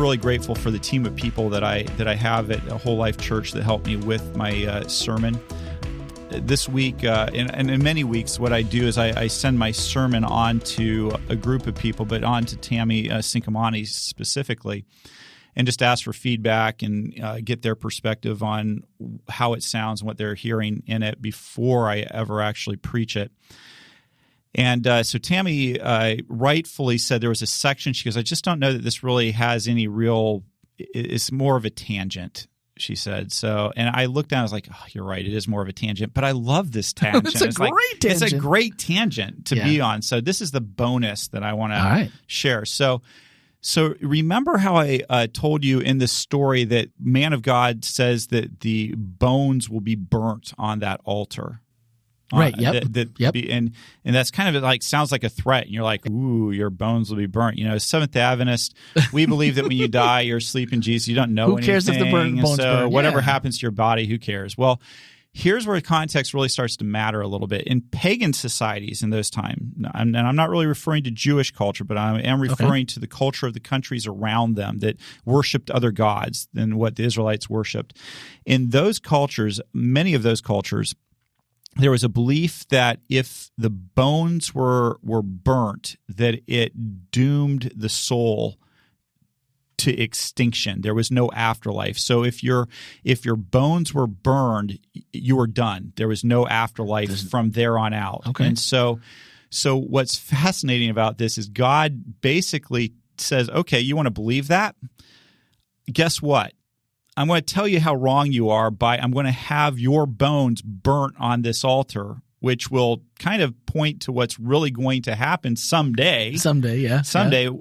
really grateful for the team of people that I have at Whole Life Church that help me with my sermon. This week, and in many weeks, what I do is I send my sermon on to a group of people, but on to Tammy Cinquemani specifically, and just ask for feedback and get their perspective on how it sounds and what they're hearing in it before I ever actually preach it. And so Tammy rightfully said there was a section, she goes, I just don't know that this really has any real, it's more of a tangent, she said. So, and I looked down, I was like, oh, you're right, it is more of a tangent, but I love this tangent. It's a great tangent. It's a great tangent to be on. So this is the bonus that I want to share. So remember how I told you in this story that man of God says that the bones will be burnt on that altar. Right. Yep. And that's kind of like sounds like a threat. And you're like, ooh, your bones will be burnt. You know, Seventh-day Adventist, we believe that when you die, you're asleep in Jesus. You don't know anything. Who cares if the bones burn? Whatever happens to your body, who cares? Well, here's where context really starts to matter a little bit. In pagan societies in those times, and I'm not really referring to Jewish culture, but I am referring to the culture of the countries around them that worshipped other gods than what the Israelites worshipped. In those cultures, many of those cultures, there was a belief that if the bones were burnt, that it doomed the soul to extinction. There was no afterlife. So if your bones were burned, you were done. There was no afterlife from there on out. Okay. And so what's fascinating about this is God basically says, okay, you want to believe that? Guess what? I'm going to tell you how wrong you are I'm going to have your bones burnt on this altar, which will kind of point to what's really going to happen someday. Someday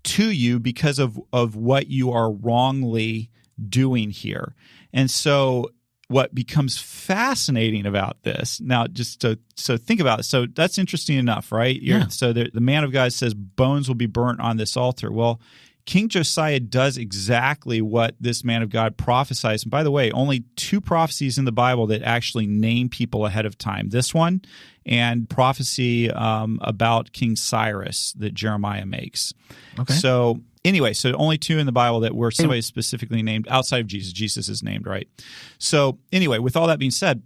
to you because of what you are wrongly doing here. And so what becomes fascinating about this, now just so think about it. So that's interesting enough, right? So the man of God says bones will be burnt on this altar. Well, King Josiah does exactly what this man of God prophesies. And by the way, only 2 prophecies in the Bible that actually name people ahead of time. This one and prophecy about King Cyrus that Jeremiah makes. Okay. So anyway, so only 2 in the Bible that were somebody specifically named outside of Jesus. Jesus is named, right? So anyway, with all that being said,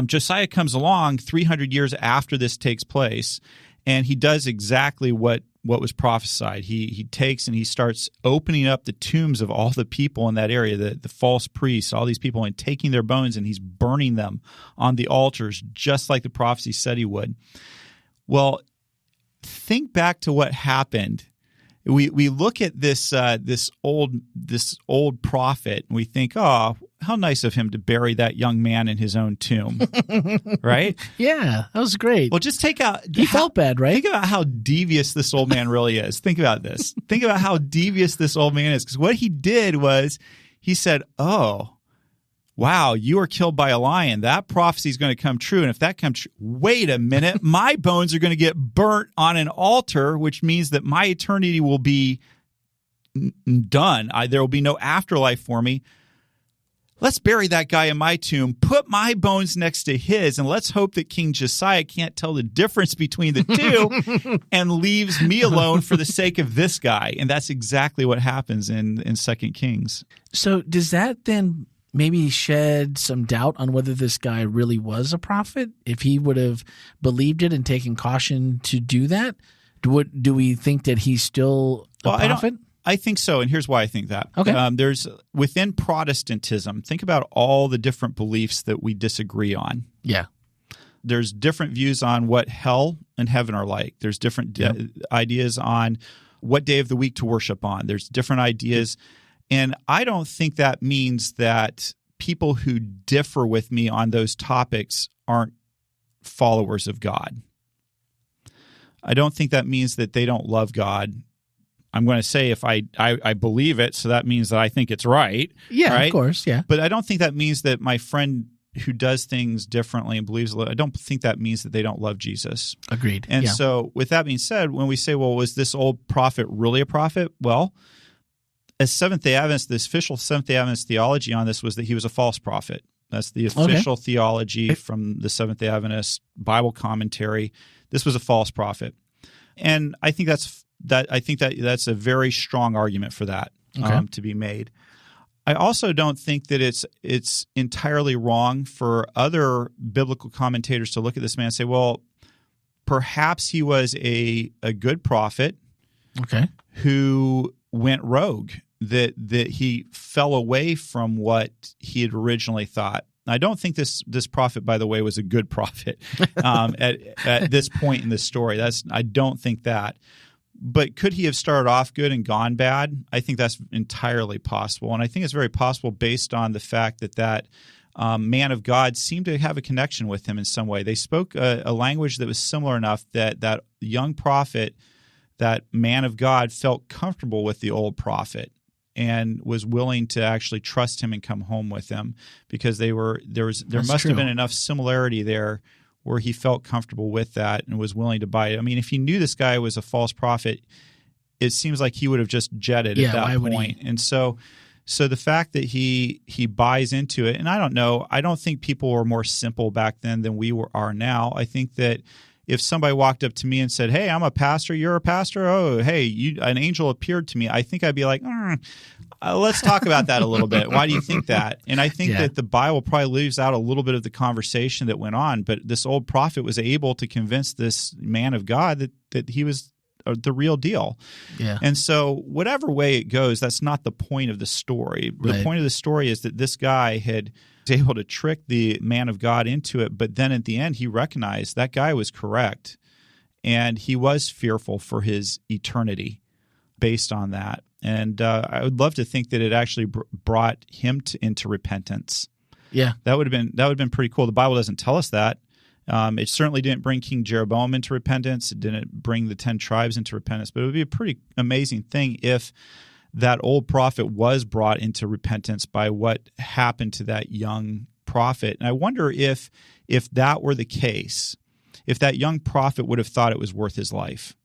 Josiah comes along 300 years after this takes place, and he does exactly what was prophesied. He takes and he starts opening up the tombs of all the people in that area, the false priests, all these people, and taking their bones, and he's burning them on the altars, just like the prophecy said he would. Well, think back to what happened. We look at this old prophet, and we think, oh, how nice of him to bury that young man in his own tomb, right? Yeah, that was great. Well, just he felt bad, right? Think about how devious this old man really is. Think about this. Think about how devious this old man is, because what he did was he said, oh, wow, you were killed by a lion. That prophecy is going to come true. And if that comes true, wait a minute, my bones are going to get burnt on an altar, which means that my eternity will be done. There will be no afterlife for me. Let's bury that guy in my tomb, put my bones next to his, and let's hope that King Josiah can't tell the difference between the two and leaves me alone for the sake of this guy. And that's exactly what happens in 2 Kings. So does that then maybe shed some doubt on whether this guy really was a prophet? If he would have believed it and taken caution to do that, do we think that he's still a prophet? I think so, and here's why I think that. Okay. There's within Protestantism, think about all the different beliefs that we disagree on. Yeah. There's different views on what hell and heaven are like. There's different ideas on what day of the week to worship on. There's different ideas. And I don't think that means that people who differ with me on those topics aren't followers of God. I don't think that means that they don't love God. I'm going to say if I believe it, so that means that I think it's right. Yeah, right? Of course, yeah. But I don't think that means that my friend who does things differently and believes, I don't think that means that they don't love Jesus. Agreed. And so with that being said, when we say, well, was this old prophet really a prophet? Well, as Seventh-day Adventist, the official Seventh-day Adventist theology on this was that he was a false prophet. That's the official theology from the Seventh-day Adventist Bible commentary. This was a false prophet. And I think that's I think that's a very strong argument for that to be made. I also don't think that it's entirely wrong for other biblical commentators to look at this man and say, well, perhaps he was a good prophet who went rogue, that he fell away from what he had originally thought. I don't think this prophet, by the way, was a good prophet at this point in the story. I don't think that. But could he have started off good and gone bad? I think that's entirely possible. And I think it's very possible based on the fact that man of God seemed to have a connection with him in some way. They spoke a language that was similar enough that young prophet, that man of God, felt comfortable with the old prophet and was willing to actually trust him and come home with him, because there must have been enough similarity there where he felt comfortable with that and was willing to buy it. I mean, if he knew this guy was a false prophet, it seems like he would have just jetted at that point. And so the fact that he buys into it, and I don't know, I don't think people were more simple back then than we are now. I think that if somebody walked up to me and said, "Hey, I'm a pastor, you're a pastor. Oh, hey, an angel appeared to me," I think I'd be like, let's talk about that a little bit. Why do you think that? And I think that the Bible probably leaves out a little bit of the conversation that went on, but this old prophet was able to convince this man of God that he was the real deal. Yeah. And so whatever way it goes, that's not the point of the story. Right. The point of the story is that this guy was able to trick the man of God into it, but then at the end he recognized that guy was correct, and he was fearful for his eternity based on that. And I would love to think that it actually brought him into repentance. Yeah, that would have been pretty cool. The Bible doesn't tell us that. It certainly didn't bring King Jeroboam into repentance. It didn't bring the 10 tribes into repentance. But it would be a pretty amazing thing if that old prophet was brought into repentance by what happened to that young prophet. And I wonder if that were the case, if that young prophet would have thought it was worth his life.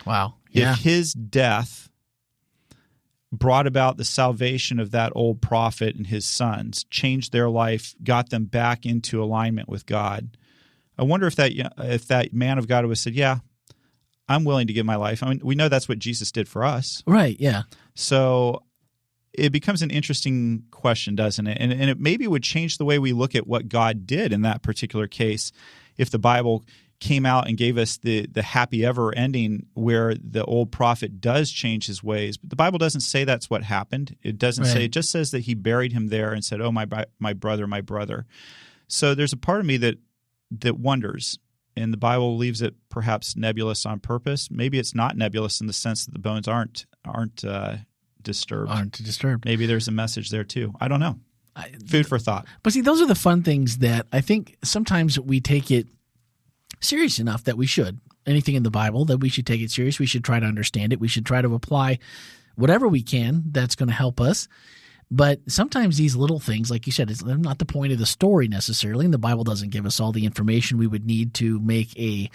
Wow. Yeah. If his death brought about the salvation of that old prophet and his sons, changed their life, got them back into alignment with God, I wonder if that man of God would have said, "Yeah, I'm willing to give my life." I mean, we know that's what Jesus did for us. Right, yeah. So it becomes an interesting question, doesn't it? And it maybe would change the way we look at what God did in that particular case if the Bible came out and gave us the happy ever ending where the old prophet does change his ways. But the Bible doesn't say that's what happened. It doesn't say. It just says that he buried him there and said, "Oh, my brother, my brother." So there's a part of me that wonders, and the Bible leaves it perhaps nebulous on purpose. Maybe it's not nebulous in the sense that the bones aren't disturbed. Aren't disturbed. Maybe there's a message there too. I don't know. Food for thought. But see, those are the fun things that I think sometimes we take it serious enough that we should. Anything in the Bible, that we should take it serious. We should try to understand it. We should try to apply whatever we can that's going to help us. But sometimes these little things, like you said, it's not the point of the story necessarily, and the Bible doesn't give us all the information we would need to make a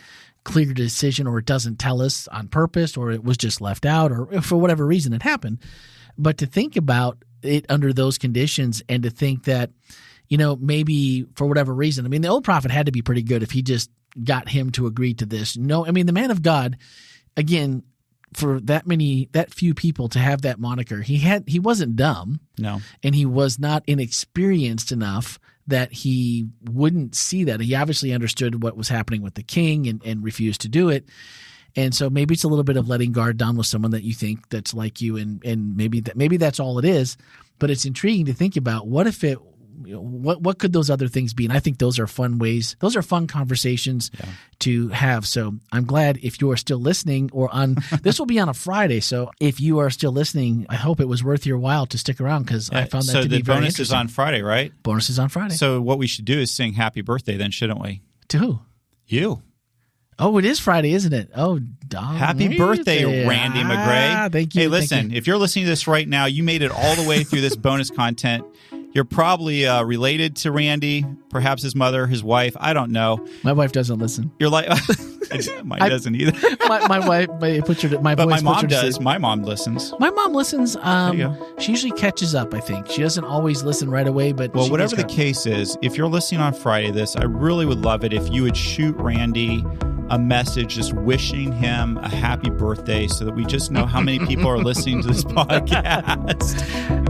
clear decision, or it doesn't tell us on purpose, or it was just left out, or for whatever reason it happened. But to think about it under those conditions, and to think that, maybe for whatever reason, I mean, the old prophet had to be pretty good if he just got him to agree to this. No, I mean, the man of God, again, for that few people to have that moniker, he wasn't dumb. No. And he was not inexperienced enough that he wouldn't see that. He obviously understood what was happening with the king and refused to do it. And so maybe it's a little bit of letting guard down with someone that you think that's like you, and maybe that's all it is. But it's intriguing to think about, what if it, what could those other things be? And I think those are fun ways. Those are fun conversations to have. So I'm glad if you are still listening, or this will be on a Friday. So if you are still listening, I hope it was worth your while to stick around, because I found that to be very interesting. So the bonus is on Friday, right? Bonus is on Friday. So what we should do is sing happy birthday then, shouldn't we? To who? You. Oh, it is Friday, isn't it? Oh, happy birthday, Randy McGray. Thank you. Hey, listen, if you're listening to this right now, you made it all the way through this bonus content. You're probably related to Randy, perhaps his mother, his wife. I don't know. My wife doesn't listen. You're like, mine doesn't either. my wife, my mom does. My mom listens. My mom listens. She usually catches up, I think. She doesn't always listen right away, but whatever the case is, if you're listening on Friday, I really would love it if you would shoot Randy a message just wishing him a happy birthday so that we just know how many people are listening to this podcast.